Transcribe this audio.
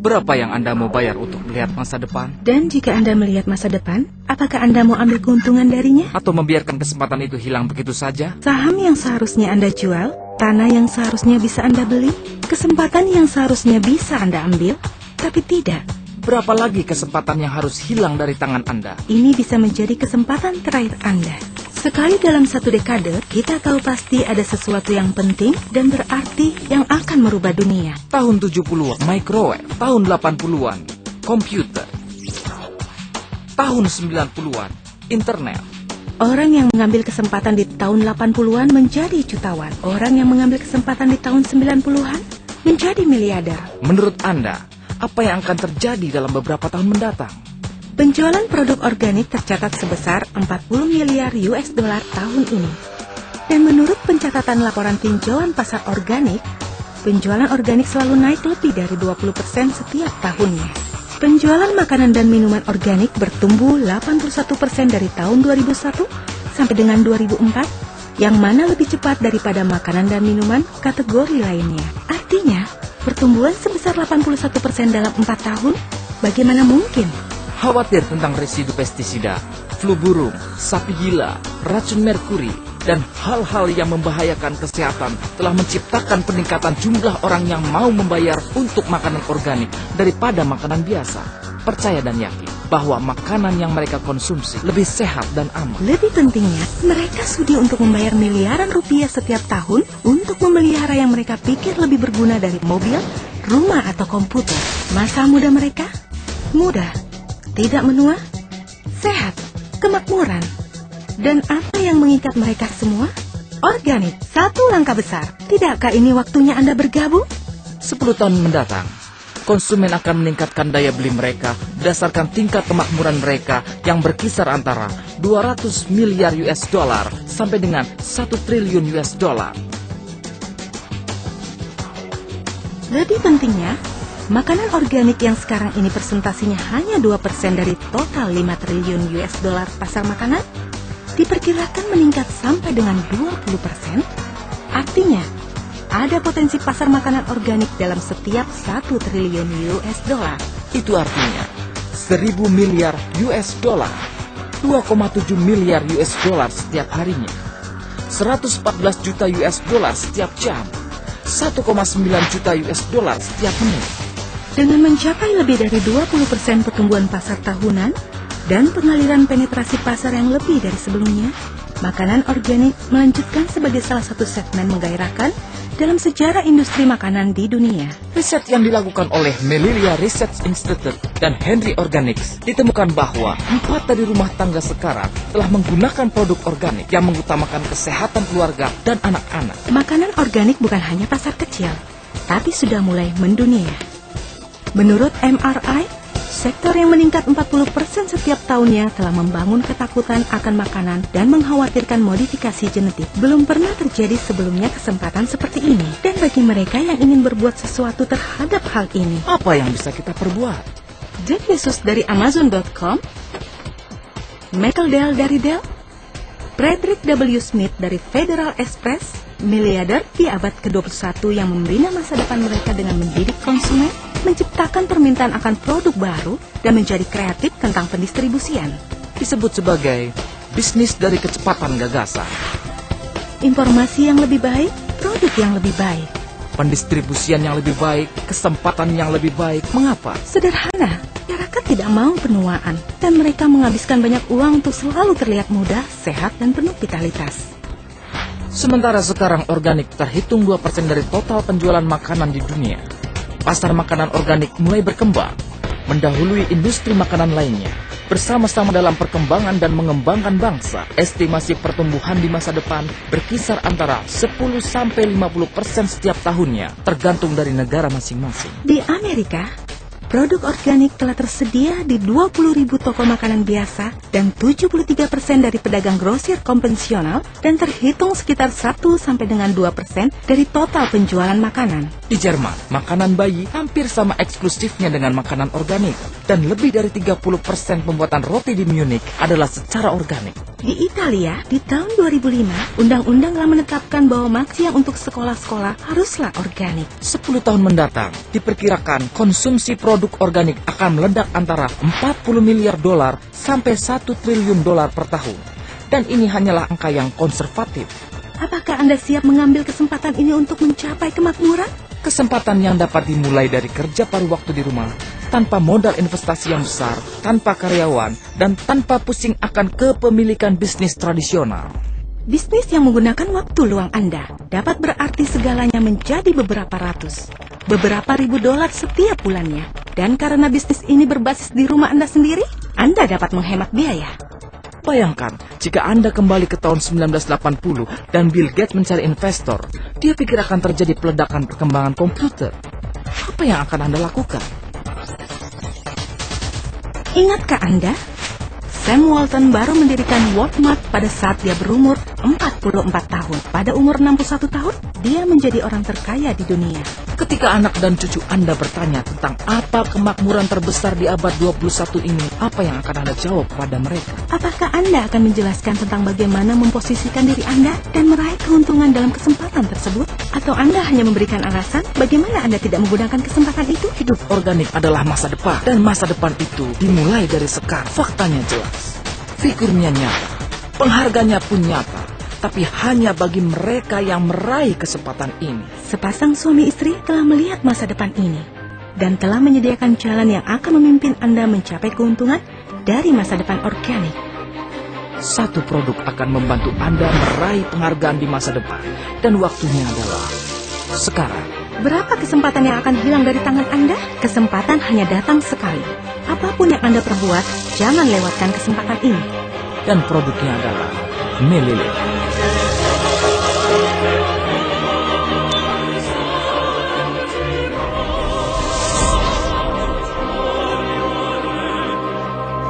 Berapa yang Anda mau bayar untuk melihat masa depan? Dan jika Anda melihat masa depan, apakah Anda mau ambil keuntungan darinya? Atau membiarkan kesempatan itu hilang begitu saja? Saham yang seharusnya Anda jual, tanah yang seharusnya bisa Anda beli, kesempatan yang seharusnya bisa Anda ambil, tapi tidak. Berapa lagi kesempatan yang harus hilang dari tangan Anda? Ini bisa menjadi kesempatan terakhir Anda. Sekali dalam satu dekade, kita tahu pasti ada sesuatu yang penting dan berarti yang akan merubah dunia. Tahun 70-an, microwave. Tahun 80-an, komputer. Tahun 90-an, internet. Orang yang mengambil kesempatan di tahun 80-an menjadi jutawan. Orang yang mengambil kesempatan di tahun 90-an menjadi miliarder. Menurut Anda, apa yang akan terjadi dalam beberapa tahun mendatang? Penjualan produk organik tercatat sebesar 40 miliar US dollar tahun ini. Dan menurut pencatatan laporan tinjauan pasar organik, penjualan organik selalu naik lebih dari 20% setiap tahunnya. Penjualan makanan dan minuman organik bertumbuh 81% dari tahun 2001 sampai dengan 2004, yang mana lebih cepat daripada makanan dan minuman kategori lainnya. Artinya, pertumbuhan sebesar 81% dalam 4 tahun, bagaimana mungkin? Khawatir tentang residu pestisida, flu burung, sapi gila, racun merkuri, dan hal-hal yang membahayakan kesehatan telah menciptakan peningkatan jumlah orang yang mau membayar untuk makanan organik daripada makanan biasa. Percaya dan yakin bahwa makanan yang mereka konsumsi lebih sehat dan aman. Lebih pentingnya, mereka sudi untuk membayar miliaran rupiah setiap tahun untuk memelihara yang mereka pikir lebih berguna dari mobil, rumah, atau komputer. Masa muda mereka? Mudah. Tidak menua, sehat, kemakmuran. Dan apa yang mengikat mereka semua? Organik, satu langkah besar. Tidakkah ini waktunya Anda bergabung? 10 tahun mendatang, konsumen akan meningkatkan daya beli mereka berdasarkan tingkat kemakmuran mereka yang berkisar antara 200 miliar US dollar sampai dengan 1 triliun US dollar. Lebih pentingnya, makanan organik yang sekarang ini presentasinya hanya 2% dari total 5 triliun US dollar pasar makanan, diperkirakan meningkat sampai dengan 20%. Artinya, ada potensi pasar makanan organik dalam setiap 1 triliun US dollar. Itu artinya 1.000 miliar US dollar, 2,7 miliar US dollar setiap harinya, 114 juta US dollar setiap jam, 1,9 juta US dollar setiap menit. Dengan mencapai lebih dari 20% pertumbuhan pasar tahunan dan pengaliran penetrasi pasar yang lebih dari sebelumnya, makanan organik melanjutkan sebagai salah satu segmen menggairahkan dalam sejarah industri makanan di dunia. Riset yang dilakukan oleh Melilia Research Institute dan Henry Organics ditemukan bahwa 4 dari rumah tangga sekarang telah menggunakan produk organik yang mengutamakan kesehatan keluarga dan anak-anak. Makanan organik bukan hanya pasar kecil, tapi sudah mulai mendunia. Menurut MRI, sektor yang meningkat 40% setiap tahunnya telah membangun ketakutan akan makanan dan mengkhawatirkan modifikasi genetik. Belum pernah terjadi sebelumnya kesempatan seperti ini. Dan bagi mereka yang ingin berbuat sesuatu terhadap hal ini, apa yang bisa kita perbuat? Jeff Bezos dari Amazon.com, Michael Dell dari Dell, Frederick W. Smith dari Federal Express, miliarder di abad ke-21 yang membina masa depan mereka dengan mendidik konsumen, menciptakan permintaan akan produk baru, dan menjadi kreatif tentang pendistribusian. Disebut sebagai bisnis dari kecepatan gagasan. Informasi yang lebih baik, produk yang lebih baik. Pendistribusian yang lebih baik, kesempatan yang lebih baik. Mengapa? Sederhana, masyarakat tidak mau penuaan, dan mereka menghabiskan banyak uang untuk selalu terlihat muda, sehat, dan penuh vitalitas. Sementara sekarang organik terhitung 2% dari total penjualan makanan di dunia. Pasar makanan organik mulai berkembang, mendahului industri makanan lainnya. Bersama-sama dalam perkembangan dan mengembangkan bangsa, estimasi pertumbuhan di masa depan berkisar antara 10-50% setiap tahunnya, tergantung dari negara masing-masing. Di Amerika, produk organik telah tersedia di 20.000 toko makanan biasa dan 73% dari pedagang grosir konvensional, dan terhitung sekitar 1-2% dari total penjualan makanan. Di Jerman, makanan bayi hampir sama eksklusifnya dengan makanan organik, dan lebih dari 30% pembuatan roti di Munich adalah secara organik. Di Italia, di tahun 2005, undang-undang telah menetapkan bahwa maksiat untuk sekolah-sekolah haruslah organik. 10 tahun mendatang, diperkirakan konsumsi produk organik akan meledak antara 40 miliar dolar sampai 1 triliun dolar per tahun. Dan ini hanyalah angka yang konservatif. Apakah Anda siap mengambil kesempatan ini untuk mencapai kemakmuran? Kesempatan yang dapat dimulai dari kerja paruh waktu di rumah, tanpa modal investasi yang besar, tanpa karyawan, dan tanpa pusing akan kepemilikan bisnis tradisional. Bisnis yang menggunakan waktu luang Anda dapat berarti segalanya menjadi beberapa ribu dolar setiap bulannya. Dan karena bisnis ini berbasis di rumah Anda sendiri, Anda dapat menghemat biaya. Bayangkan, jika Anda kembali ke tahun 1980 dan Bill Gates mencari investor, dia pikir akan terjadi peledakan perkembangan komputer. Apa yang akan Anda lakukan? Ingatkah Anda? Sam Walton baru mendirikan Walmart pada saat dia berumur 44 tahun. Pada umur 61 tahun, dia menjadi orang terkaya di dunia. Ketika anak dan cucu Anda bertanya tentang apa kemakmuran terbesar di abad 21 ini, apa yang akan Anda jawab kepada mereka? Apakah Anda akan menjelaskan tentang bagaimana memposisikan diri Anda dan meraih keuntungan dalam kesempatan tersebut? Atau Anda hanya memberikan alasan bagaimana Anda tidak menggunakan kesempatan itu? Hidup organik adalah masa depan, dan masa depan itu dimulai dari sekarang. Faktanya jelas, figurnya nyata, pengharganya pun nyata, tapi hanya bagi mereka yang meraih kesempatan ini. Sepasang suami istri telah melihat masa depan ini dan telah menyediakan jalan yang akan memimpin Anda mencapai keuntungan dari masa depan organik. Satu produk akan membantu Anda meraih penghargaan di masa depan, dan waktunya adalah sekarang. Berapa kesempatan yang akan hilang dari tangan Anda? Kesempatan hanya datang sekali. Apapun yang Anda perbuat, jangan lewatkan kesempatan ini. Dan produknya adalah Melillet.